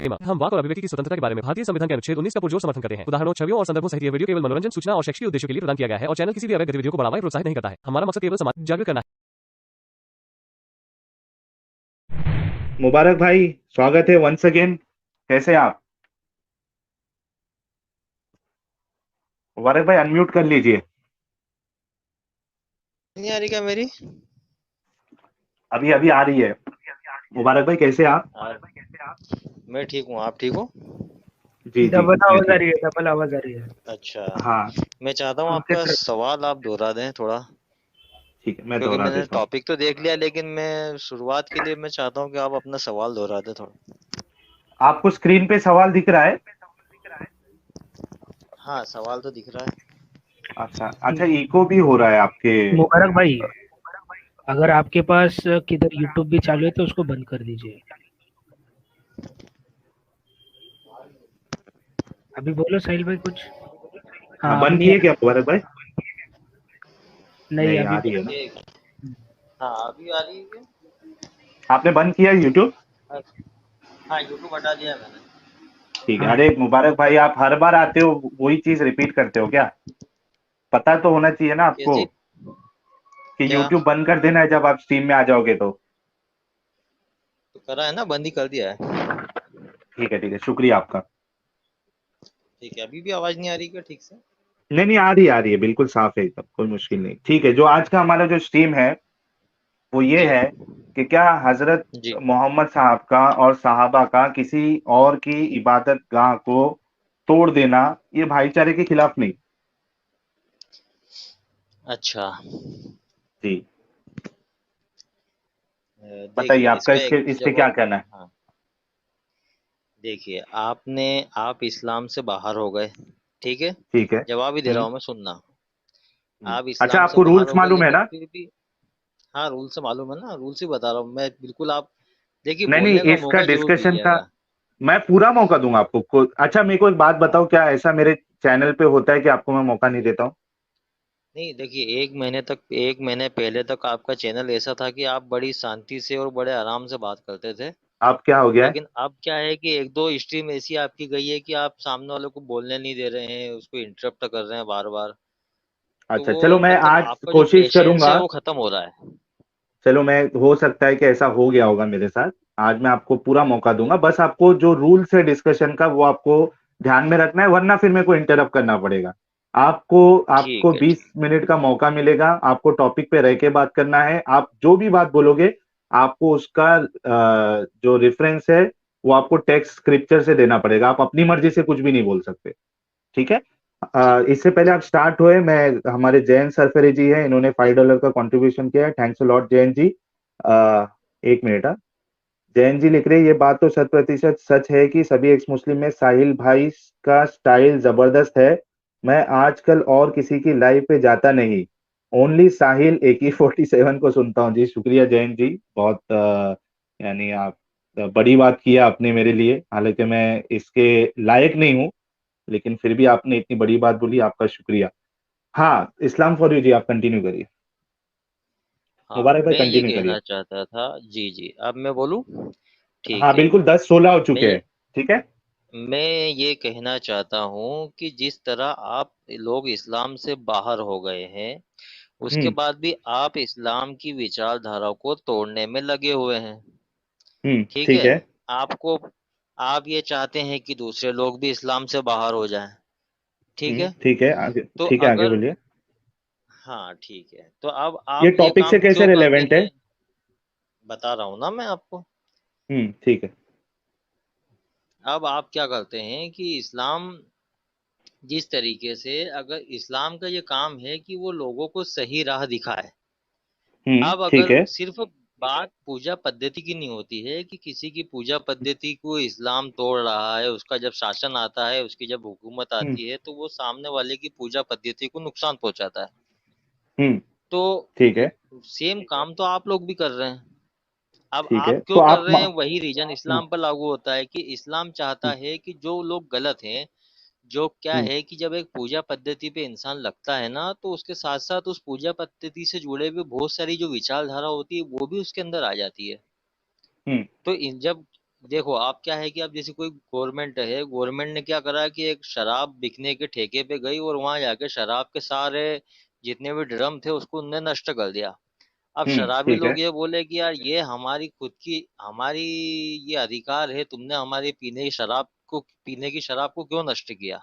Disclaimer, हम वाक और अभिव्यक्ति की स्वतंत्रता के बारे में भारतीय संविधान के अनुच्छेद 19 का पुरजोर समर्थन करते हैं। उदाहरणों, छवियों और संदर्भों सहित यह वीडियो केवल मनोरंजन, सूचना और शैक्षिक उद्देश्यों के लिए प्रदान किया गया है और चैनल किसी भी अवैध गतिविधियों को बढ़ावा या प्रोत्साहित नहीं करता है। हमारा मकसद केवल समाज जागरूक करना है। मुबारक भाई, स्वागत है वंस अगेन। कैसे हैं आप? मुबारक भाई, अनम्यूट कर लीजिए। नहीं आ रही क्या मेरी? अभी अभी आ रही है। मुबारक भाई, कैसे हैं आप? मैं ठीक हूँ, आप ठीक हो? जी जी, डबल मैं आवाज आ ठीक रही हूँ। है, डबल आवाज आ रही है। अच्छा, हाँ, मैं चाहता हूँ आपके आपका तरफ। सवाल आप दोहरा दें थोड़ा, ठीक है, मैं क्योंकि दोहरा मैंने देता हूँ। टॉपिक तो देख लिया, लेकिन मैं शुरुआत के लिए मैं चाहता हूँ कि आप अपना सवाल दोहरा दें थोड़ा। आपको स्क्रीन पे सवाल दिख रहा है? हाँ, सवाल तो दिख रहा है। अच्छा अच्छा, इको भी हो रहा है आपके। मुबारक भाई, अगर आपके पास किधर यूट्यूब भी चालू है तो उसको बंद कर दीजिए। अभी बोलो साहिल भाई कुछ। हाँ, हाँ, अब बंद नहीं किए आ क्या मुबारक भाई? रही। नहीं, नहीं, अभी आ रही है ना। एक, हाँ अभी आ रही है क्या? आपने बंद किया यूट्यूब? हाँ, यूट्यूब हटा दिया है मैंने। ठीक है। हाँ, अरे मुबारक भाई, आप हर बार आते हो वही चीज रिपीट करते हो क्या? पता तो होना चाहिए ना किस आपको चीज? कि क्या? यूट्यूब बंद कर देना है जब आप स्ट्रीम में आ जाओगे तो। तो करा है ना, बंद ही कर दिया है। ठीक है, शुक्रिया आपका। ठीक है, अभी भी आवाज नहीं आ रही क्या ठीक से? नहीं नहीं, आ रही है, बिल्कुल साफ है एकदम, कोई मुश्किल नहीं। ठीक है, जो आज का हमारा जो स्ट्रीम है वो ये जी है कि क्या हजरत जी। मोहम्मद साहब का और सहाबा का किसी और की इबादत गाह को तोड़ देना ये भाईचारे के खिलाफ नहीं? अच्छा, जी, बताइए देखिए आपका इसका इसके एक तो इस पे क्या जवाब। कहना है? हाँ, देखिए आप इस्लाम से बाहर हो गए, ठीक है? ठीक है। जवाब ही दे रहा हूँ मैं, सुनना। आप अच्छा, इस्लाम से आपको बाहर रूल्स हो गए, मालूम है लेकिन ना? फिर भी। हाँ, रूल से मालूम है ना, रूल से बता रहा हूँ मैं, बिल्कुल आप। देखिए, नहीं नहीं, बोलने का इसका मौका जरूर डिस्कशन का दीजिएगा। मैं पूरा मौका दूंगा आपको। अच्छा, मेरे को एक बात बताओ, क्या ऐसा मेरे चैनल पे होता है कि आपको मैं मौका नहीं देता हूँ? नहीं, देखिए, एक महीने पहले तक आपका चैनल ऐसा था कि आप बड़ी शांति से और बड़े आराम से बात करते थे। आप क्या हो गया है? लेकिन अब क्या है कि एक दो स्ट्रीम ऐसी आपकी गई है कि आप सामने वाले को बोलने नहीं दे रहे हैं, उसको इंटरप्ट कर रहे हैं बार बार। तो अच्छा, चलो वो मैं मतलब आज आपका जो कोशिश पेशेंस है करूंगा। वो खत्म हो रहा है। चलो, मैं हो सकता है कि ऐसा हो गया होगा मेरे साथ। आज मैं आपको पूरा मौका दूंगा, तो बस आपको जो रूल्स है डिस्कशन का वो आपको ध्यान में रखना है, वरना फिर मेरे को इंटरप्ट करना पड़ेगा। आपको आपको ठीक है, 20 ठीक। मिनट का मौका मिलेगा, आपको टॉपिक पे रह के बात करना है। आप जो भी बात बोलोगे आपको उसका जो रेफरेंस है वो आपको टेक्स्ट स्क्रिप्चर से देना पड़ेगा। आप अपनी मर्जी से कुछ भी नहीं बोल सकते। ठीक है? ठीक है। इससे पहले आप स्टार्ट हुए, मैं हमारे जैन सरफेरी जी हैं, इन्होंने $5 का कंट्रीब्यूशन किया है। Thanks a lot Jain ji. एक मिनट। जैन जी लिख रहे हैं, ये बात तो 100% सच है कि सभी एक्स मुस्लिम में साहिल भाई का स्टाइल जबरदस्त है। मैं आजकल और किसी की लाइव पे जाता नहीं, ओनली साहिल AK-47 को सुनता हूँ। जी शुक्रिया जैन जी, बहुत यानी आप बड़ी बात किया आपने मेरे लिए, हालांकि मैं इसके लायक नहीं हूँ, लेकिन फिर भी आपने इतनी बड़ी बात बोली, आपका शुक्रिया। हाँ, इस्लाम फॉर यू जी, आप कंटिन्यू करिए। हाँ, मुबारक भाई, मैं ये कंटिन्यू करिए। कहना चाहता था। जी जी, अब मैं बोलूँ? हाँ ठीक है। बिल्कुल, 10-16 हो मैं चुके ये हैं। ठीक है। मैं ये कहना चाहता हूँ कि जिस तरह आप लोग इस्लाम से बाहर हो गए हैं, उसके हम्म बाद भी आप इस्लाम की विचारधारा को तोड़ने में लगे हुए हैं। ठीक ठीक है? है। आपको आप ये चाहते हैं कि दूसरे लोग भी इस्लाम से बाहर हो जाएं। ठीक है? ठीक है आगे। तो ठीक है, आगे अगर बोलिए। हाँ, ठीक है, तो अब ये आप ये टॉपिक से काम कैसे क्यों करते रिलेवेंट है? हैं? बता रहा हूँ ना मैं आपको। ठीक है। अब आप क्या करते हैं कि इस्लाम जिस तरीके से, अगर इस्लाम का ये काम है कि वो लोगों को सही राह दिखाए। अब ठीक अगर है। सिर्फ बात पूजा पद्धति की नहीं होती है कि किसी की पूजा पद्धति को इस्लाम तोड़ रहा है, उसका जब शासन आता है, उसकी जब हुकूमत हम्म आती है, तो वो सामने वाले की पूजा पद्धति को नुकसान पहुंचाता है। हम्म तो ठीक है। सेम काम तो आप लोग भी कर रहे हैं। अब ठीक है, आप तो क्यों कर आप रहे हैं, वही रीजन हम्म इस्लाम पर लागू होता है कि इस्लाम चाहता हम्म है कि जो लोग गलत हैं, जो क्या हम्म है कि जब एक पूजा पद्धति पे इंसान लगता है ना, तो उसके साथ साथ उस पूजा पद्धति से जुड़े हुए बहुत सारी जो विचारधारा होती है वो भी उसके अंदर आ जाती है। हम्म, तो जब देखो आप क्या है कि अब जैसे कोई गवर्नमेंट है, गवर्नमेंट ने क्या करा कि एक शराब बिकने के ठेके पे गई और वहां जाके शराब के सारे जितने भी ड्रम थे उसको उनने नष्ट कर दिया। अब शराबी ठीक है। लोग ये बोले कि यार ये हमारी खुद की हमारी ये अधिकार है, तुमने हमारे पीने की शराब को क्यों नष्ट किया।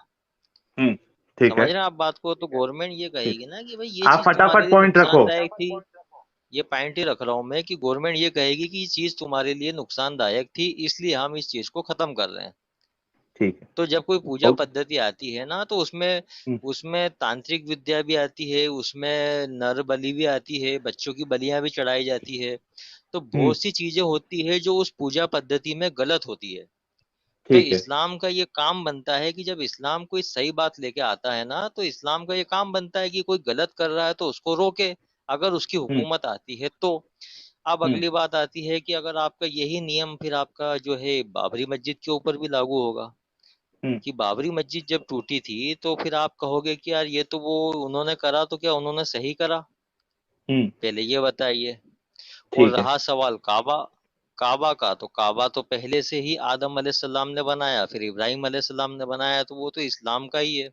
हम्म। ठीक समझ है। रहे हैं आप बात को। तो गवर्नमेंट ये ठीक। कहेगी ना कि भाई ये आप चीज तुम्हारे फटाफट लिए पॉइंट रखो। नुकसानदायक थी। ये पॉइंट ही रख रहा हूं मैं कि गवर्नमेंट ये कहेगी कि ये चीज तुम्हारे लिए नुकसानदायक थी, इसलिए हम इस चीज को खत्म कर रहे हैं। ठीक है। तो जब कोई पूजा ओके। पद्धति आती है ना, तो उसमें हम्म। उसमें तांत्रिक विद्या भी आती है, उसमें नर बलि भी आती है, बच्चों की बलियां भी चढ़ाई जाती है। तो हम्म। बहुत सी चीजें होती है जो उस पूजा पद्धति में गलत होती है। तो ठीक है। इस्लाम का ये काम बनता है कि जब इस्लाम कोई सही बात लेके आता है ना, तो इस्लाम का ये काम बनता है कि कोई गलत कर रहा है तो उसको रोके, अगर उसकी हम्म। हुकूमत आती है तो। अब हम्म। अगली बात आती है कि अगर आपका यही नियम फिर आपका जो है बाबरी मस्जिद के ऊपर भी लागू होगा, हम्म। कि बाबरी मस्जिद जब टूटी थी तो फिर आप कहोगे कि यार ये तो वो उन्होंने करा, तो क्या उन्होंने सही करा, हम्म। पहले ये बताइए। और ठीक है। रहा सवाल काबा, काबा का, तो काबा तो पहले से ही आदम अलैहिस्सलाम ने बनाया, फिर इब्राहिम अलैहिस्सलाम ने बनाया, तो वो तो इस्लाम का ही है।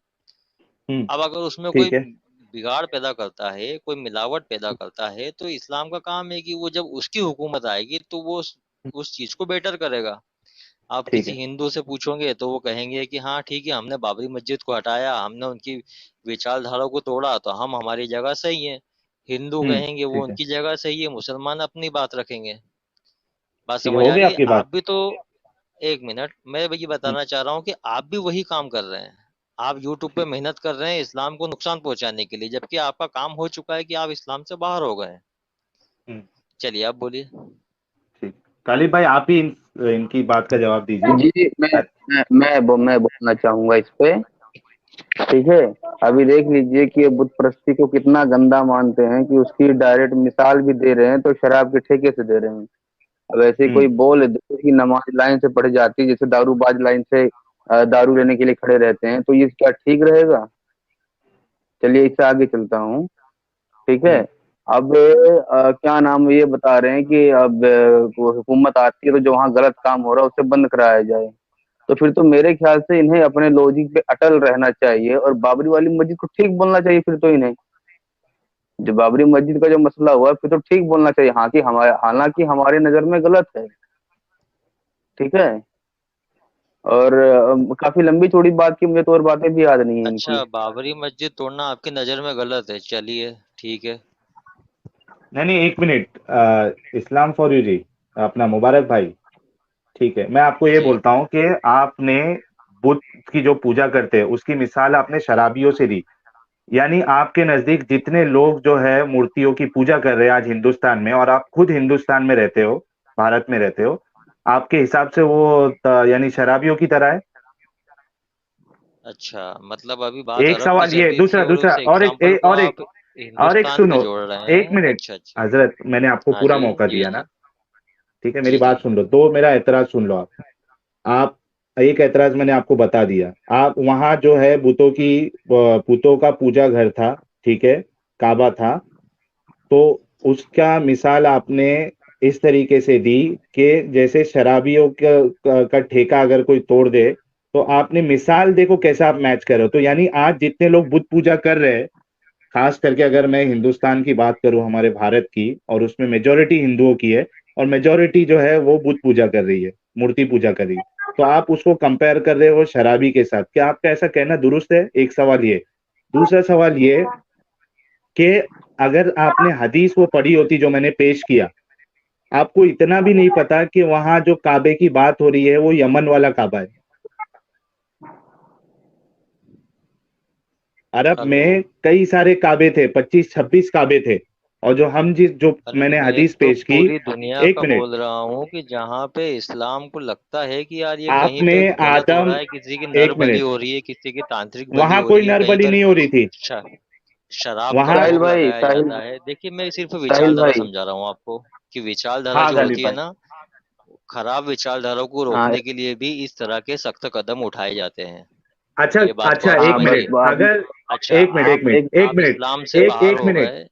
हम्म। अब अगर उसमें कोई ठीक है। बिगाड़ पैदा करता है, कोई मिलावट पैदा करता है, तो इस्लाम का काम है कि वो जब उसकी हुकूमत आएगी तो वो उस चीज को बेटर करेगा। आप ठीक किसी है। हिंदू से पूछोगे तो वो कहेंगे कि हाँ ठीक है, हमने बाबरी मस्जिद को हटाया, हमने उनकी विचारधारा को तोड़ा, तो हम हमारी जगह सही है। हिंदू कहेंगे वो ठीक है। उनकी जगह सही है, मुसलमान अपनी बात रखेंगे। बात ठीक है, समझ हो आ गई रही है। आपकी बात। आप भी तो, एक मिनट मैं ये हम्म। बताना चाह रहा हूँ कि आप भी वही काम कर रहे हैं। आप यूट्यूब पे ठीक। मेहनत कर रहे हैं इस्लाम को नुकसान पहुंचाने के लिए, जबकि आपका काम हो चुका है कि आप इस्लाम से बाहर हो गए हैं। हम्म। चलिए आप बोलिए। ठीक। कालिब भाई, आप ही इनकी बात का जवाब दीजिए। जी मैं बोलना चाहूंगा इस पे। ठीक है। अभी देख लीजिए कि ये बुत परस्ती को कितना गंदा मानते हैं कि उसकी डायरेक्ट मिसाल भी दे रहे हैं, तो शराब के ठेके से दे रहे हैं। अब ऐसे कोई हम्म। बोल दे कि नमाज लाइन से पढ़ जाती है, जैसे दारूबाज लाइन से दारू लेने के लिए खड़े रहते हैं, तो ये क्या ठीक रहेगा। चलिए इससे आगे चलता हूँ। ठीक है। हम्म। अब क्या नाम ये बता रहे हैं कि अब वो हुकूमत आती है तो जो वहाँ गलत काम हो रहा है उसे बंद कराया जाए। तो फिर तो मेरे ख्याल से इन्हें अपने लॉजिक पे अटल रहना चाहिए और बाबरी वाली मस्जिद को ठीक बोलना चाहिए फिर तो इन्हें। जो बाबरी मस्जिद का जो मसला हुआ फिर तो ठीक बोलना चाहिए, हाँ कि हमारे हालांकि हमारे नजर में गलत है। ठीक है। और काफी लंबी चौड़ी बात की, मुझे तो और बातें भी याद नहीं है अच्छा, इनकी। बाबरी मस्जिद तोड़ना आपकी नजर में गलत है, चलिए ठीक है। नहीं नहीं, एक मिनट। इस्लाम फॉर यू जी, अपना मुबारक भाई। ठीक है, मैं आपको ये जी। बोलता हूँ कि आपने बुद्ध की जो पूजा करते हैं उसकी मिसाल आपने शराबियों से दी। यानी आपके नजदीक जितने लोग जो है मूर्तियों की पूजा कर रहे हैं आज हिंदुस्तान में, और आप खुद हिंदुस्तान में रहते हो, भारत में रहते हो, आपके हिसाब से वो यानी शराबियों की तरह है। अच्छा, मतलब अभी बात एक अरब की सवाल चल ये, रही थी दूसरा और दूसरा, उस और एक एग्जाम्पल को और एक आप और एक हिंदुस्तान पे सुनो। जोड़ रहे एक हैं। मिनट अच्छा अच्छा। हजरत, मैंने आपको हाँ पूरा जी मौका जी दिया ना। जी। ठीक है, मेरी जी बात जी। सुन लो, दो मेरा एतराज सुन लो आप एक एतराज मैंने आपको बता दिया। आप वहां जो है बुतों का पूजा घर था, ठीक है, काबा था। तो उसका मिसाल आपने इस तरीके से दी कि जैसे शराबियों का ठेका अगर कोई तोड़ दे, तो आपने मिसाल देखो कैसे आप मैच कर रहे हो। तो यानी आज जितने लोग बुत पूजा कर रहे हैं, खास करके अगर मैं हिंदुस्तान की बात करूं, हमारे भारत की, और उसमें मेजोरिटी हिंदुओं की है, और मेजोरिटी जो है वो बुत पूजा कर रही है, मूर्ति पूजा कर रही है, तो आप उसको कंपेयर कर रहे हो शराबी के साथ। क्या आपका ऐसा कहना दुरुस्त है? एक सवाल ये। दूसरा सवाल ये कि अगर आपने हदीस वो पढ़ी होती जो मैंने पेश किया, आपको इतना भी नहीं पता कि वहां जो काबे की बात हो रही है वो यमन वाला काबा है। अरब हेलो। में कई सारे काबे थे, 25-26 काबे थे। और जो अरे मैंने मैं हदीस तो पेश की। पूरी दुनिया एक का मिनट। बोल रहा हूँ कि जहाँ पे इस्लाम को लगता है कि यार ये कहीं आपने पे गलत हो आदम रहा है, किसी की नर एक बलि मिनट, हो रही है, किसी की तांत्रिक बलि वहां हो कोई रही है, नर कहीं बलि पर नहीं हो रही थी। श- शराब का वहां साहिल भोग भाई लगाया साहिल जाता है। देखिए मैं सिर्फ साहिल विचारधारा भाई। समझा रहा हूँ आपको, कि विचारधारा हाँ जो गालिब होती है भाई। ना, खराब विचारधारा को हाँ रोकने के लिए भी इस तरह के सख्त कदम उठाए जाते हैं। अच्छा। ये बात को अच्छा, आप एक हाँ बस समझिए। मिनट, आप अगर अच्छा, एक मिनट, एक आप मिनट, एक एक आप मिनट, इस्लाम से एक बाहर एक हो मिनट, गए।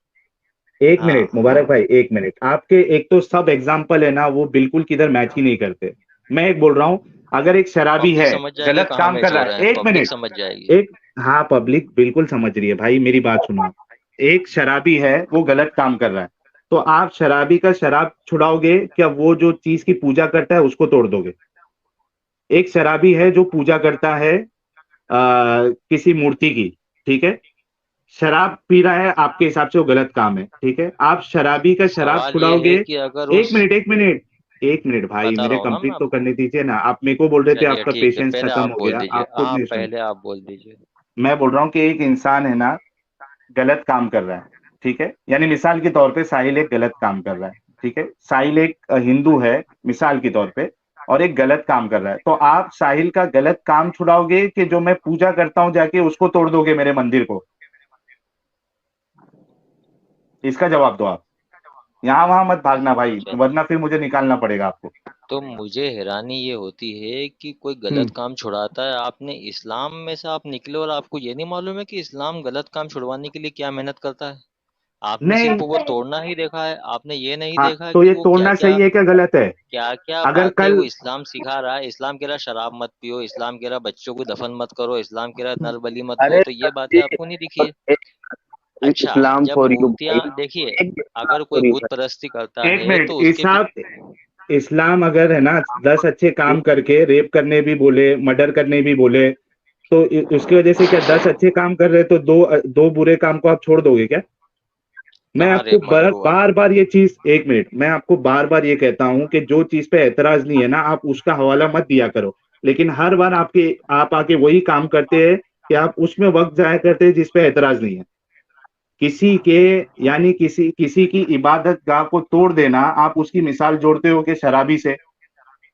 एक मिनट हाँ। मुबारक भाई, एक मिनट। आपके एक तो सब एग्जाम्पल है ना वो बिल्कुल किधर मैच ही नहीं करते। मैं एक बोल रहा हूँ, अगर एक शराबी पब्लिक है, समझ जाएगी गलत कहाँ काम कर रहा मैच्योर है, है, एक पब्लिक मिनट, समझ जाएगी। एक, हाँ पब्लिक बिल्कुल समझ रही है भाई, मेरी बात सुनो आप। एक शराबी है, वो गलत काम कर रहा है, तो आप शराबी का शराब छुड़ाओगे क्या? वो जो चीज की पूजा करता है उसको तोड़ दोगे? एक शराबी है जो पूजा करता है किसी मूर्ति की, ठीक है, शराब पी रहा है, आपके हिसाब से वो गलत काम है, ठीक है, आप शराबी का शराब सवाल ये छुड़ाओगे? है कि अगर एक उस मिनट, एक मिनट, एक मिनट भाई, बता रहा मेरे हूँ ना मैं कंप्लीट तो आपको। करने दीजिए ना। आप मेरे को बोल रहे थे चलिए आपका ठीक है, पेशेंस पहले खत्म आप हो बोल गया, दीजिए, आप खुद आप नहीं सुन। पहले आप बोल दीजिए। मैं बोल रहा हूँ कि एक इंसान है ना, गलत काम कर रहा है, ठीक है, यानी मिसाल के तौर पे साहिल एक गलत काम कर रहा है, ठीक है, साहिल एक हिंदू है मिसाल के तौर पे, और एक गलत काम कर रहा है, तो आप साहिल का गलत काम छुड़ाओगे कि जो मैं पूजा करता हूं जाके उसको तोड़ दोगे, मेरे मंदिर को? इसका जवाब दो आप। यहाँ वहां मत भागना भाई, चलिए, वरना फिर मुझे निकालना पड़ेगा आपको। तो मुझे हैरानी ये होती है कि कोई हम्म। गलत काम छुड़ाता है, आपने इस्लाम में से आप निकले और आपको ये नहीं मालूम है कि इस्लाम गलत काम छुड़वाने के लिए क्या मेहनत करता है। आपने नहीं। सिर्फ वो तोड़ना ही देखा है, आपने ये नहीं हाँ, देखा तो कि ये वो क्या तोड़ना क्या सही है क्या गलत है? क्या क्या अगर बातें कल, वो इस्लाम सिखा रहा है। इस्लाम कह रहा है शराब मत पियो, इस्लाम कह रहा है बच्चों को दफन मत करो, इस्लाम कह रहा है नर बलि मत करो, अरे तो ये सर बातें जी, आपको नहीं दिखी है। अच्छा, इस्लाम जब फॉर यू मूर्तियां भाई, देखिए, एक अगर कोई फॉर यू बुत भाई। परस्ती करता एक है मिनट, तो उसके भी। इस्लाम अगर है ना 10 अच्छे काम करके रेप करने भी बोले, मर्डर करने भी बोले, तो उसकी वजह से क्या 10 अच्छे काम कर रहे तो दो दो बुरे काम को आप छोड़ दोगे क्या? मैं कहाँ आपको रेप मर्डर हुआ? बार बार ये चीज, एक मिनट, मैं आपको बार बार ये कहता हूं कि जो चीज पे एतराज नहीं है ना, आप उसका हवाला मत दिया करो, लेकिन हर बार आप आके वही काम करते हैं कि आप उसमें वक्त जाया करते हैं जिस पे एतराज नहीं है। किसी के, यानी किसी किसी की इबादत गाह को तोड़ देना, आप उसकी मिसाल जोड़ते हो कि शराबी से,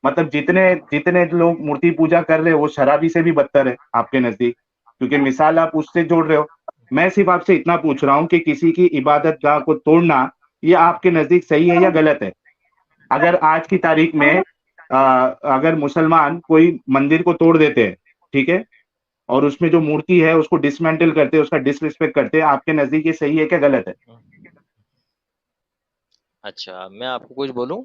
मतलब जितने जितने लोग मूर्ति पूजा कर रहे हो वो शराबी से भी बदतर है आपके नजदीक, क्योंकि मिसाल आप उससे जोड़ रहे हो। मैं सिर्फ आपसे इतना पूछ रहा हूँ कि किसी की इबादत गाह को तोड़ना, ये आपके नजदीक सही है या गलत है? अगर आज की तारीख में अगर मुसलमान कोई मंदिर को तोड़ देते हैं, ठीक है, और उसमें जो मूर्ति है उसको डिसमेंटल करते हैं, उसका डिसरिस्पेक्ट करते हैं, आपके नजदीक ये सही है क्या गलत है? अच्छा, मैं आपको कुछ बोलूं?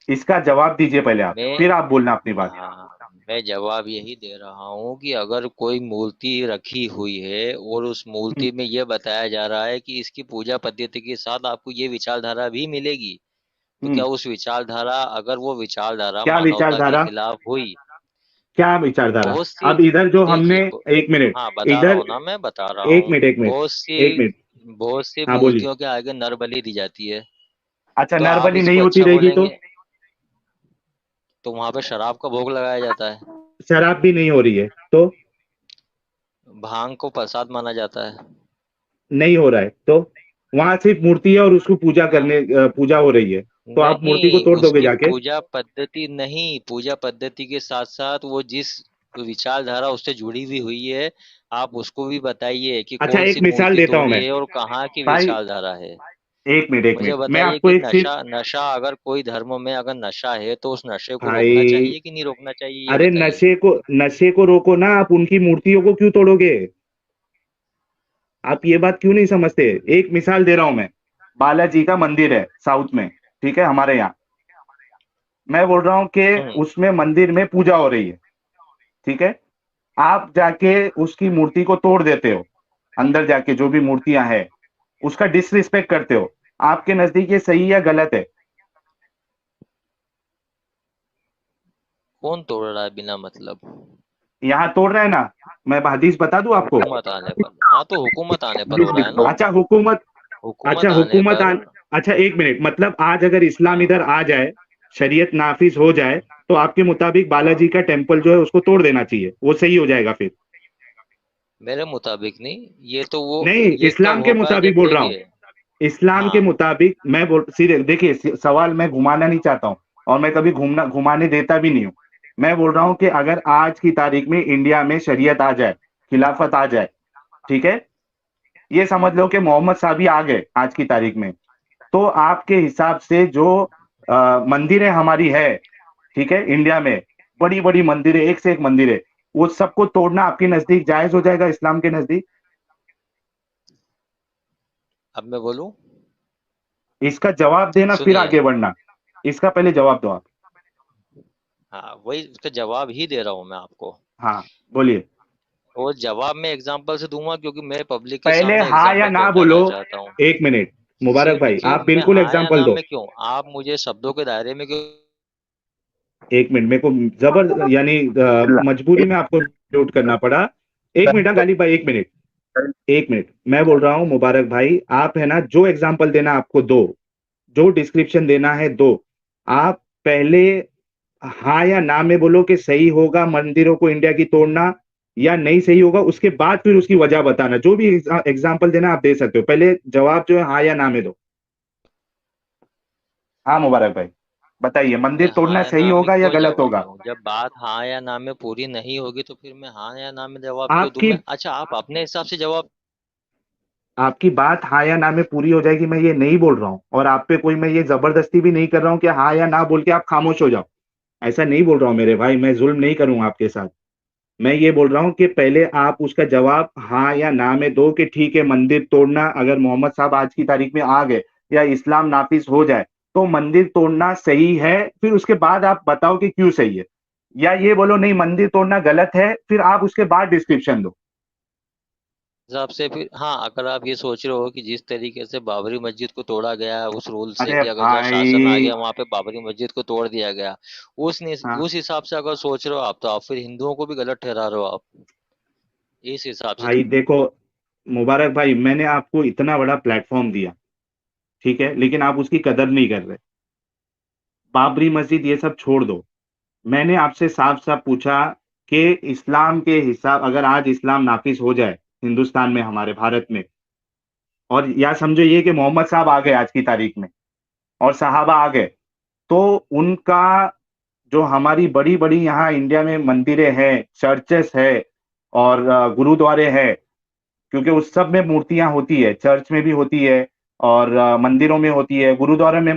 इसका जवाब दीजिए पहले आप, मैं फिर आप बोलना अपनी बात। हाँ, मैं जवाब यही दे रहा हूँ कि अगर कोई मूर्ति रखी हुई है और उस हम्म। मूर्ति में ये बताया जा रहा है कि इसकी पूजा पद्धति के साथ आपको ये विचारधारा भी मिलेगी, तो हम्म। क्या उस विचारधारा, अगर वो विचारधारा क्या मानवता के विचारधारा? खिलाफ हुई? क्या विचारधारा? बहुत सी, अब इधर जो हमने, देखिए एक मिनट, हाँ बता रहा इधर, हूँ ना, मैं बता रहा एक हूँ। मिनट, एक मिनट, बहुत एक सी मिनट, बहुत सी हाँ बोलिए। मूर्तियों के आगे नर बलि दी जाती है। अच्छा, तो आप नरबली नहीं इसको होती अच्छा रहेगी तो? बोलेंगे? तो वहां पे शराब का भोग लगाया जाता है, शराब भी नहीं हो रही है तो? भांग को प्रसाद माना जाता है। नहीं हो रहा है तो? वहां सिर्फ मूर्ति है और उसको पूजा करने, पूजा हो रही है, तो आप मूर्ति को नहीं, तोड़ दोगे उसकी जाके? पूजा पद्धति नहीं, पूजा पद्धति के साथ साथ वो जिस विचारधारा उससे जुड़ी हुई हुई है, आप उसको भी बताइए कि अच्छा, कौन एक सी मिसाल मूर्ति देता हूं तोड़ी मैं है और कहाँ की भाई, विचारधारा है। एक मिनट, एक मुझे मिनट, मैं बताइए आपको कि एक सिर्फ, नशा नशा अगर कोई धर्म में अगर नशा है तो उस नशे को रोकना भाई, चाहिए कि नहीं रोकना चाहिए, ये अरे बताइए। नशे को रोको ना, आप उनकी मूर्तियों को क्यों तोड़ोगे? आप ये बात क्यों नहीं समझते? एक मिसाल दे रहा हूं मैं, बालाजी का मंदिर है साउथ में, ठीक है, हमारे यहाँ, मैं बोल रहा हूँ कि हम्म। उसमें मंदिर में पूजा हो रही है, ठीक है, आप जाके उसकी मूर्ति को तोड़ देते हो, अंदर जाके जो भी मूर्तियां हैं उसका डिसरिस्पेक्ट करते हो, आपके नजदीक ये सही या गलत है? कौन तोड़ रहा है बिना मतलब? यहाँ तोड़ रहा है ना, मैं हदीस बता दूं आपको? हुकूमत आने पर, हाँ तो हुकूमत आने पर हो रहा है ना। अच्छा हुकूमत, अच्छा हुकूमत आने हुकूमत पर। अच्छा एक मिनट, मतलब आज अगर इस्लाम हाँ, इधर आ जाए, शरीयत नाफिज हो जाए, तो आपके मुताबिक बालाजी का टेम्पल जो है उसको तोड़ देना चाहिए, वो सही हो जाएगा फिर? मेरे मुताबिक नहीं, नहीं, ये तो इस्लाम के होगा मुताबिक जब, बोल रहा हूँ, देखिए। इस्लाम के हाँ, मुताबिक मैं बोल, सीधे देखिए, सवाल मैं घुमाना नहीं चाहता हूँ, और मैं कभी घुमाने देता भी नहीं हूँ। मैं बोल रहा हूँ कि अगर आज की तारीख में इंडिया में शरीयत आ जाए, खिलाफत आ जाए, ठीक है, ये समझ लो कि मोहम्मद साहब ही आ गए आज की तारीख में, तो आपके हिसाब से जो मंदिरें हमारी है, ठीक है, इंडिया में बड़ी बड़ी मंदिरें, एक से एक मंदिर है, वो सबको तोड़ना आपके नजदीक जायज हो जाएगा इस्लाम के नजदीक? अब मैं बोलूं? इसका जवाब देना फिर सुनिए। आगे बढ़ना, इसका पहले जवाब दो आप। हाँ वही उसका जवाब ही दे रहा हूँ मैं आपको। हाँ बोलिए। वो जवाब मैं एग्जाम्पल से दूंगा क्योंकि मैं पब्लिक के पहले सामने हाँ या एग्जाम्पल ना बोलो। पहुंचाना चाहता हूँ। 1 मिनट, मुबारक सिर्फ भाई क्यों आप मैं बिल्कुल हाँ या एग्जाम्पल ना दो। में क्यों आप मुझे शब्दों के दायरे में क्यों? 1 मिनट, मेरे को जबर यानी मजबूरी में आपको म्यूट करना पड़ा। 1 मिनट, हाँ गालिब भाई 1 मिनट। 1 मिनट, मैं बोल रहा हूँ मुबारक भाई, आप है ना जो एग्जाम्पल देना आपको दो, जो डिस्क्रिप्शन देना है दो। आप पहले हाँ या ना में बोलो कि सही होगा मंदिरों को इंडिया की तोड़ना या नहीं सही होगा, उसके बाद फिर उसकी वजह बताना। जो भी एग्जाम्पल देना आप दे सकते हो, पहले जवाब जो है हाँ या ना में दो। हाँ मुबारक भाई बताइए, मैं मंदिर हाँ तोड़ना या सही ना में होगा या क्यों गलत जवाब होगा? दूं? जब बात हाँ या ना में पूरी नहीं होगी तो फिर मैं हाँ या ना में जवाब क्यों दूं? आपकी मैं अच्छा आप अपने हिसाब से जवाब। आपकी बात हाँ या ना में पूरी हो जाएगी, मैं ये नहीं बोल रहा हूँ, और आप पे कोई मैं ये जबरदस्ती भी नहीं कर रहा हूँ कि हाँ या ना बोल के आप खामोश हो जाओ। ऐसा नहीं बोल रहा हूँ मेरे भाई, मैं जुल्म नहीं करूंगा आपके साथ। मैं ये बोल रहा हूँ कि पहले आप उसका जवाब हाँ या ना में दो कि ठीक है मंदिर तोड़ना, अगर मोहम्मद साहब आज की तारीख में आ गए या इस्लाम नाफिज हो जाए तो मंदिर तोड़ना सही है, फिर उसके बाद आप बताओ कि क्यों सही है। या ये बोलो नहीं मंदिर तोड़ना गलत है, फिर आप उसके बाद डिस्क्रिप्शन दो। हिसाब से फिर हाँ अगर आप ये सोच रहे हो कि जिस तरीके से बाबरी मस्जिद को तोड़ा गया उस रूल से अरे कि अगर जहाँ शासन आ भाई। गया वहां पे बाबरी मस्जिद को तोड़ दिया गया हाँ उस हिसाब से अगर सोच रहे हो आप तो आप फिर हिंदुओं को भी गलत ठहरा रहे हो आप इस हिसाब से। भाई देखो मुबारक भाई, मैंने आपको इतना बड़ा प्लेटफॉर्म दिया, ठीक है, लेकिन आप उसकी कदर नहीं कर रहे। बाबरी मस्जिद ये सब छोड़ दो। मैंने आपसे साफ साफ पूछा कि इस्लाम के हिसाब अगर आज इस्लाम नाफिज हो जाए हिंदुस्तान में, हमारे भारत में, और या समझो ये कि मोहम्मद साहब आ गए आज की तारीख में और सहाबा आ गए, तो उनका जो हमारी बड़ी बड़ी यहाँ इंडिया में मंदिरें हैं, चर्चेस है और गुरुद्वारे हैं, क्योंकि उस सब में मूर्तियां होती है, चर्च में भी होती है और मंदिरों में होती है। गुरुद्वारा में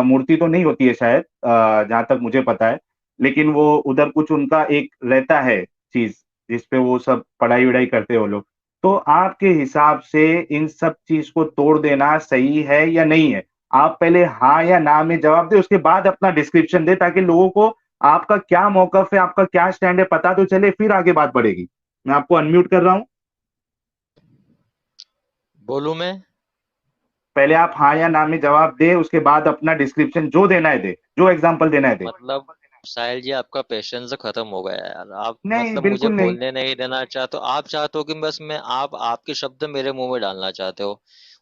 मूर्ति तो नहीं होती है शायद, जहां तक मुझे पता है, लेकिन वो उधर कुछ उनका एक रहता है चीज जिसपे वो सब पढ़ाई वढ़ाई करते हैं वो लोग। तो आपके हिसाब से इन सब चीज को तोड़ देना सही है या नहीं है? आप पहले हाँ या ना में जवाब दे, उसके बाद अपना डिस्क्रिप्शन दे, ताकि लोगों को आपका क्या मौकफ है, आपका क्या स्टैंड है पता तो चले, फिर आगे बात बढ़ेगी। मैं आपको अनम्यूट कर रहा हूँ। बोलूं मैं? पहले आप हाँ या ना में जवाब दे, उसके बाद अपना डिस्क्रिप्शन जो देना है दे, जो एग्जांपल देना है दे। मतलब साहिल जी आपका पेशेंस खत्म हो गया यार आप नहीं मतलब मुझे बिल्कुल नहीं। बोलने नहीं देना चाहते हो आप चाहते हो कि बस मैं आपके शब्द मेरे मुंह में डालना चाहते हो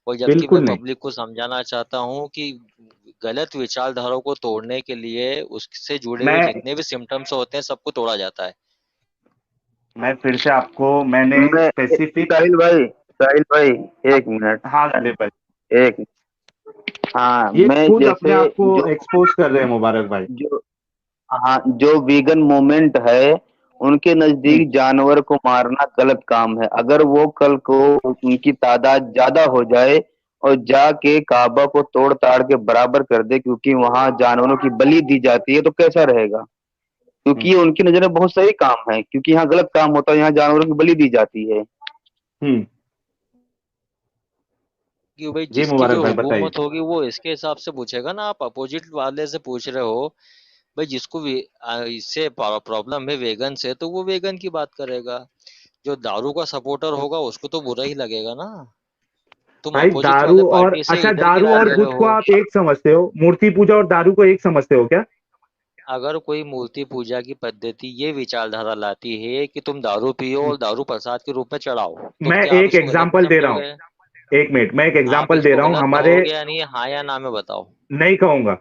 और जबकि मैं बिल्कुल नहीं। पब्लिक को समझाना चाहता हूँ कि गलत विचारधाराओं को तोड़ने के लिए उससे जुड़े हुए मैं जितने भी सिम्टम्स होते हैं सबको तोड़ा जाता है। मैं फिर से आपको मैंने मैं स्पेसिफिक। साहिल भाई 1 मिनट। हाँ गालिब भाई, एक हाँ ये मैं खुद अपने जैसे आप को जो एक्सपोज कर रहे हैं मुबारक भाई। जो हाँ जो वीगन मूवमेंट है उनके हम्म। नजदीक जानवर को मारना गलत काम है। अगर वो कल को उनकी तादाद ज्यादा हो जाए और जाके काबा को तोड़ ताड़ के बराबर कर दे क्योंकि वहां जानवरों की बलि दी जाती है तो कैसा रहेगा? क्योंकि हम्म। ये उनकी नजर में बहुत सही काम है क्योंकि यहाँ गलत काम होता है, यहाँ जानवरों की बलि दी जाती है। हम्म। कि भाई जी जिसकी मुबारक जो भाई बताइए। हुकूमत होगी वो इसके हिसाब से पूछेगा ना। आप अपोजिट वाले से पूछ रहे हो भाई जिसको भी इससे प्रॉब्लम है वेगन से तो वो वेगन की बात करेगा। जो दारू का सपोर्टर होगा उसको तो बुरा ही लगेगा ना। तुम भाई अपोजिट दारू वाले और, पार्टी से अच्छा इधर की दारू राय और ले बुत रहे को हो। आप एक समझते हो? मूर्ति पूजा और दारू को एक समझते हो क्या? अगर कोई मूर्ति पूजा की पद्धति ये विचारधारा लाती है कि तुम दारू पियो और दारू प्रसाद के रूप में चढ़ाओ तो मैं क्या आप एक इसको गलत एग्जाम्पल दे रहा हूँ। समझोगे? 1 मिनट, मैं एक आप एग्जाम्पल दे इसको रहा हूँ गलत हमारे। कहोगे या नहीं हाँ या ना में बताओ। नहीं कहूंगा,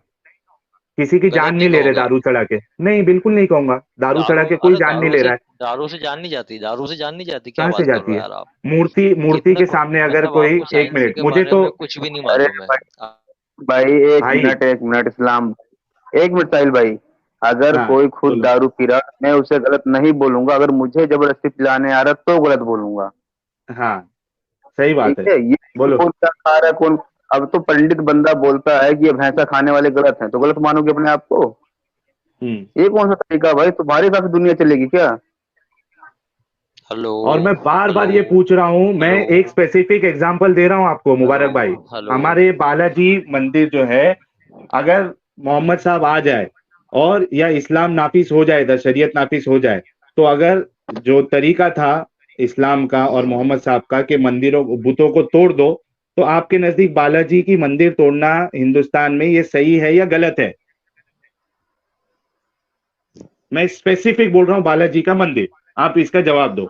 किसी की जान गलत नहीं नहीं ले रहे कहोगे? दारू चढ़ा के। नहीं बिल्कुल नहीं कहूंगा, दारू चढ़ा के कोई जान नहीं ले रहा है। दारू से जान नहीं जाती दारू से जान नहीं जाती क्या कहाँ से बात कर रहे जाती हो है? यार आप? मूर्ति मूर्ति कितने के सामने अगर मतलब कोई, आपको एक साइंस मिनट के मुझे बारे तो। में कुछ भी नहीं अरे मालूम है। भाई भाई। एक मिनट इस्लाम, 1 मिनट साहिल भाई। अगर हाँ कोई खुद बोलो। दारू पी रहा मैं उसे गलत नहीं बोलूंगा, अगर मुझे जबरदस्ती पिलाने आ रहा तो गलत बोलूंगा। हाँ सही ठीक बात है। है, ये बोलो। कौन क्या खा रहा है कौन। अब तो पंडित बंदा बोलता है कि ये भैंसा खाने वाले गलत हैं तो गलत मानोगे अपने आप को? हम्म। ये कौन सा तरीका भाई? तुम्हारे हिसाब से दुनिया चलेगी क्या? हेलो और मैं बार हेलो बार ये पूछ रहा हूं, मैं हेलो एक स्पेसिफिक एग्जांपल दे रहा हूं आपको हेलो मुबारक भाई। हेलो। हमारे बालाजी मंदिर जो है, अगर मोहम्मद साहब आ जाए और या इस्लाम नाफिस हो जाए, शरीयत नाफिस हो जाए, तो अगर जो तरीका था इस्लाम का और मोहम्मद साहब का कि मंदिरों बुतों को तोड़ दो, तो आपके नजदीक बालाजी की मंदिर तोड़ना हिंदुस्तान में ये सही है या गलत है? मैं स्पेसिफिक बोल रहा हूँ बालाजी का मंदिर, आप इसका जवाब दो।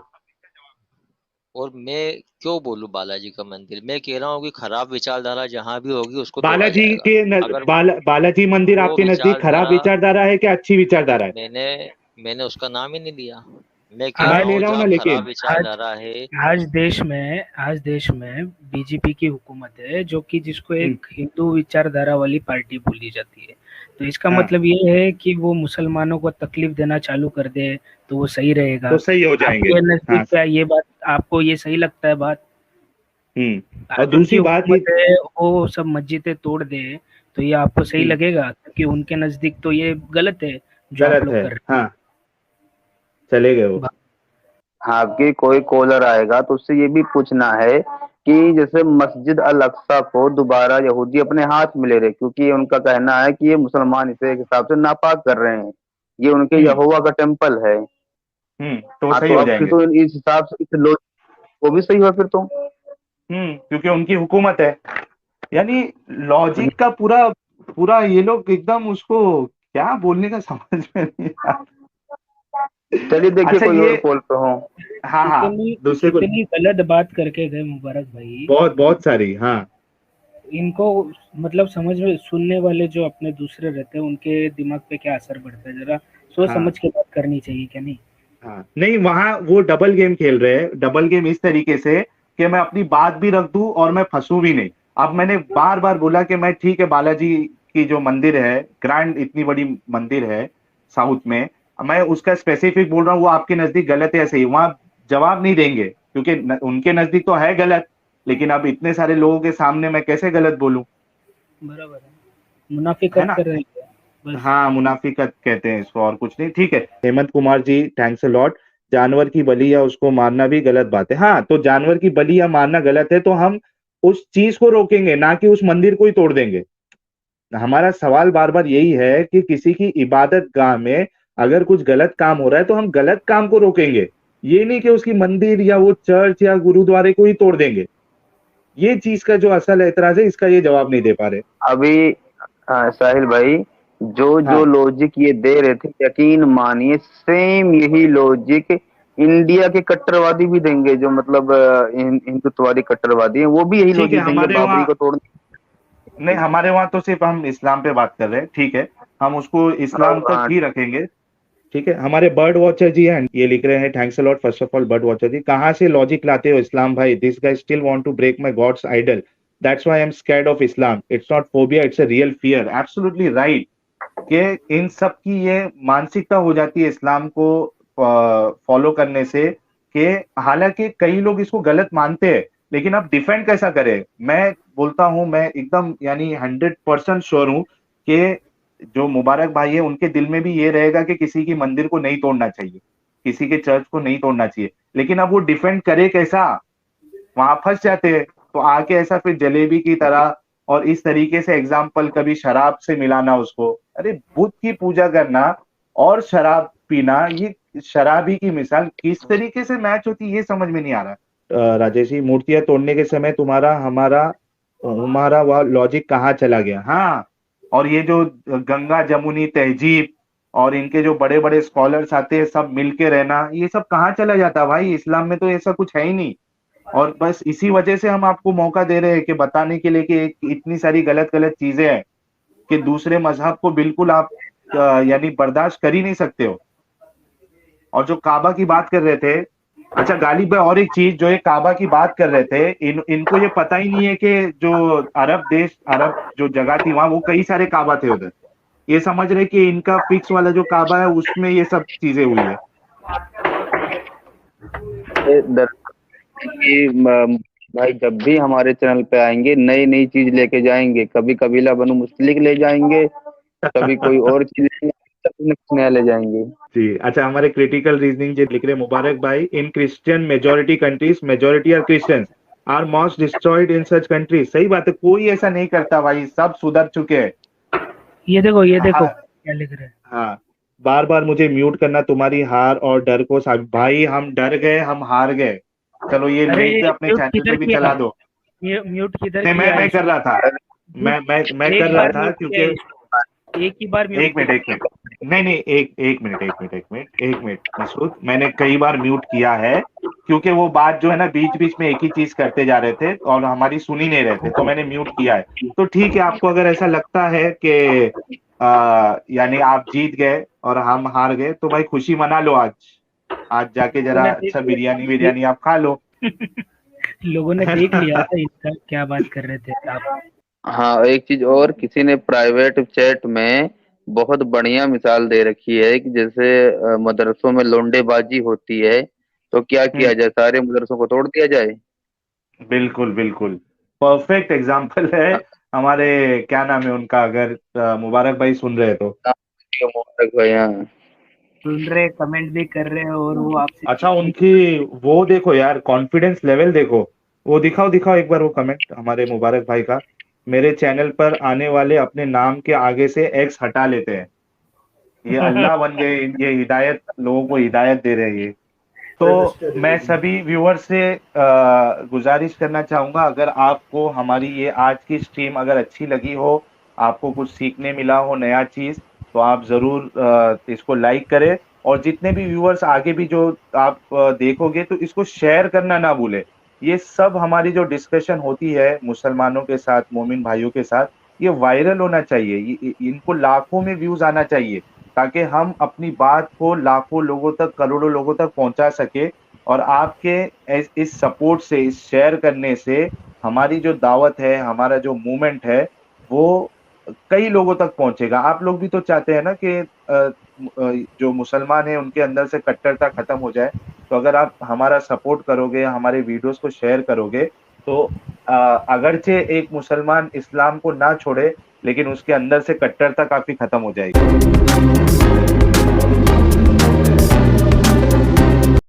और मैं क्यों बोलूं बालाजी का मंदिर? मैं कह रहा हूँ कि खराब विचारधारा जहां भी होगी उसको तोड़ा बालाजी जाएगा। के अगर बालाजी मंदिर वो आपके नजदीक खराब विचारधारा, विचारधारा है क्या अच्छी विचारधारा है? मैंने मैंने उसका नाम ही नहीं लिया। मैं कह मैं रहा ले हूँ रहा हूँ जहाँ ना, खराब लेकिन आज विचारधारा है। आज देश में बीजेपी की हुकूमत है, जो कि जिसको हम्म, एक हिंदू विचारधारा वाली पार्टी बोली जाती है। तो इसका हाँ, मतलब ये है कि वो मुसलमानों को तकलीफ देना चालू कर दे तो वो सही रहेगा। तो सही हो जाएंगे। आपके हाँ। नजदीक क्या ये बात, आपको ये सही लगता है बात? और आज उनकी दूसरी बात ये, हुकूमत है, वो सब मस्जिदें तोड़ दे तो ये आपको सही हम्म, लगेगा? क्योंकि उनके नजदीक तो ये गलत है जो आप गलत लोग है। कर रहे हाँ, चले गए वो। हैं। आपके कोई कॉलर आएगा तो उससे ये भी पूछना है कि जैसे मस्जिद अल अक्सा को दोबारा यहूदी अपने हाथ में ले रहे, क्योंकि उनका कहना है कि ये मुसलमान इसे एक हिसाब से नापाक कर रहे हैं, ये उनके हम्म, यहोवा का टेम्पल है। तो वो हाँ, सही तो हो अब फिर जाएंगे। तो इस हिसाब से इस लोग वो भी सही हुआ फिर तो। क्योंकि उनकी हुकूमत है, यानी लॉजिक का पूरा पूरा ये लोग एकदम उसको क्या बोलने का समझ में नहीं आ चलिए रहा। देखिए अच्छा कोई ये, और कॉल पे हो। हाँ हाँ, कितनी दूसरे को कितनी गलत बात करके गए मुबारक भाई। बहुत बहुत सारी, हाँ इनको मतलब समझ में, सुनने वाले जो अपने दूसरे रहते हैं उनके दिमाग पे क्या असर पड़ता है, जरा सोच हाँ समझ के बात करनी चाहिए क्या नहीं? हाँ। नहीं, वहां वो डबल गेम खेल रहे हैं, डबल गेम इस तरीके से कि मैं अपनी बात भी रख दूं और मैं फंसू भी नहीं। अब मैंने बार बार बोला कि मैं ठीक है, बालाजी की जो मंदिर है, ग्रैंड इतनी बड़ी मंदिर है साउथ में, मैं उसका स्पेसिफिक बोल रहा हूँ, वो आपके नजदीक गलत है, सही, वहां जवाब नहीं देंगे क्योंकि उनके नजदीक तो है गलत, लेकिन अब इतने सारे लोगों के सामने मैं कैसे गलत बोलूं? बराबर है, है मुनाफिकत ना? कर रहे हैं बस। हाँ, मुनाफिकत कहते हैं इसको, और कुछ नहीं। ठीक है, Hemant Kumar ji, thanks a lot. जानवर की बलि या उसको मारना भी गलत बात है। हाँ, तो जानवर की बलि या मारना गलत है तो हम उस चीज को रोकेंगे, ना कि उस मंदिर को ही तोड़ देंगे। हमारा सवाल बार बार यही है कि किसी की इबादत गाह में अगर कुछ गलत काम हो रहा है तो हम गलत काम को रोकेंगे, ये नहीं कि उसकी मंदिर या वो चर्च या गुरुद्वारे को ही तोड़ देंगे। ये चीज का जो असल एतराज है, इसका ये जवाब नहीं दे पा रहे। अभी साहिल भाई, जो जो हाँ, लॉजिक ये दे रहे थे, यकीन मानिए सेम यही लॉजिक इंडिया के कट्टरवादी भी देंगे, जो मतलब हिंदुत्ववादी कट्टरवादी हैं, वो भी यही ठीक है, लॉजिक देंगे हमारे बाबरी वहाँ को तोड़ने। नहीं, हमारे वहां तो सिर्फ हम इस्लाम पे बात कर रहे हैं, ठीक है, हम उसको इस्लाम तक हाँ, ही रखेंगे। ठीक है, हमारे बर्ड वॉचर जी हैं, ये लिख रहे हैं, thanks a lot first of all bird watcher ji, कहाँ से लॉजिक लाते हो इस्लाम भाई? This guy still want to break my god's idol, that's why I am scared of Islam, it's not phobia, it's a real fear. Absolutely right, कि इन सब की ये मानसिकता हो जाती है इस्लाम को फॉलो करने से, कि हालांकि कई लोग इसको गलत मानते हैं, लेकिन अब डिफेंड कैसा करें? मैं बोलता हूं, मैं एकदम यानी 100% श्योर हूं कि जो मुबारक भाई है उनके दिल में भी ये रहेगा कि किसी की मंदिर को नहीं तोड़ना चाहिए, किसी के चर्च को नहीं तोड़ना चाहिए, लेकिन अब वो डिफेंड करे कैसा? वहां फंस जाते हैं। तो आके ऐसा फिर जलेबी की तरह और इस तरीके से एग्जाम्पल कभी शराब से मिलाना उसको, अरे बुद्ध की पूजा करना और शराब पीना, ये शराबी की मिसाल किस तरीके से मैच होती है, ये समझ में नहीं आ रहा। राजेश जी, मूर्तियां तोड़ने के समय तुम्हारा हमारा हमारा वह लॉजिक कहाँ चला गया? हाँ, और ये जो गंगा जमुनी तहजीब और इनके जो बड़े बड़े स्कॉलर्स आते हैं सब मिलके रहना, ये सब कहाँ चला जाता भाई? इस्लाम में तो ऐसा कुछ है ही नहीं। और बस इसी वजह से हम आपको मौका दे रहे हैं कि बताने के लिए कि इतनी सारी गलत गलत चीजें हैं कि दूसरे मजहब को बिल्कुल आप यानी बर्दाश्त कर ही नहीं सकते हो। और जो काबा की बात कर रहे थे, अच्छा गालिब भाई, और एक चीज, जो ये काबा की बात कर रहे थे, इनको ये पता ही नहीं है कि जो अरब देश, अरब जो जगह थी वहां, वो कई सारे काबा थे उधर। ये समझ रहे कि इनका फिक्स वाला जो काबा है उसमें ये सब चीजें हुई है। कि भाई जब भी हमारे चैनल पे आएंगे नई नई चीज लेके जाएंगे, कभी कबीला बनु मुस्लिक ले जाएंगे, कभी कोई और चीज कुछ नया ले जाएंगे। जी, अच्छा, हमारे क्रिटिकल रीजनिंग जी लिख रहे हैं, मुबारक भाई, in Christian majority countries majority are Christians are most destroyed in such countries. सही बात है, कोई ऐसा नहीं करता भाई, सब सुधर चुके हैं। ये देखो हाँ, क्या लिख रहे हैं? हाँ, बार बार मुझे म्यूट करना तुम्हारी हार और डर को भाई हम डर गए, हम हार गए। चलो ये अरे लिंक ये पे अपने म्यूट चैनल किधर पे भी किया? चला दो। म्यूट किधर नहीं, किया? मैं कर रहा था, मैं एक कर रहा बार था म्यूट किया है क्योंकि इसको। एक ही बार म्यूट एक मिनट, नहीं, एक मिनट मसूद, मैंने कई बार म्यूट किया है क्योंकि वो बात जो है ना बीच बीच में एक ही चीज करते जा रहे थे और हमारी सुन ही नहीं रहे थे, तो मैंने म्यूट किया है। तो ठीक है, आपको अगर ऐसा लगता है कि यानी आप जीत गए और हम हार गए, तो भाई खुशी मना लो। आज जाके जरा लोगों ने अच्छा बिरयानी आप खा लो। लोगों ने देख लिया इसका क्या बात कर रहे थे आप। हाँ, एक चीज और, किसी ने प्राइवेट चैट में बहुत बढ़िया मिसाल दे रखी है कि जैसे मदरसों में लोंडेबाजी होती है तो क्या किया जाए, सारे मदरसों को तोड़ दिया जाए। बिल्कुल बिल्कुल, परफेक्ट एग्जाम्पल है। हमारे क्या नाम है उनका, अगर मुबारक भाई सुन रहे तो। मोहम्मद भाई, हाँ। सुन रहे, कमेंट भी कर रहे हैं और वो आपसे अच्छा, उनकी वो देखो यार, कॉन्फिडेंस लेवल देखो। वो दिखाओ एक बार वो कमेंट हमारे मुबारक भाई का। मेरे चैनल पर आने वाले अपने नाम के आगे से एक्स हटा लेते हैं। ये अल्लाह बन गए, ये हिदायत, लोगों को हिदायत दे रहे हैं ये। तो मैं सभी व्यूअर से गुजारिश करना चाहूंगा, अगर आपको हमारी ये आज की स्ट्रीम अगर अच्छी लगी हो, आपको कुछ सीखने मिला हो नया चीज, तो आप जरूर इसको लाइक करें। और जितने भी व्यूअर्स आगे भी जो आप देखोगे, तो इसको शेयर करना ना भूले। ये सब हमारी जो डिस्कशन होती है मुसलमानों के साथ, मोमिन भाइयों के साथ, ये वायरल होना चाहिए, इनको लाखों में व्यूज आना चाहिए, ताकि हम अपनी बात को लाखों लोगों तक, करोड़ों लोगों तक पहुंचा सके। और आपके इस सपोर्ट से, इस शेयर करने से हमारी जो दावत है, हमारा जो मूवमेंट है, वो कई लोगों तक पहुंचेगा। आप लोग भी तो चाहते हैं ना कि जो मुसलमान है उनके अंदर से कट्टरता खत्म हो जाए। तो अगर आप हमारा सपोर्ट करोगे, हमारे वीडियोस को शेयर करोगे, तो अगरचे एक मुसलमान इस्लाम को ना छोड़े, लेकिन उसके अंदर से कट्टरता काफी खत्म हो जाएगी।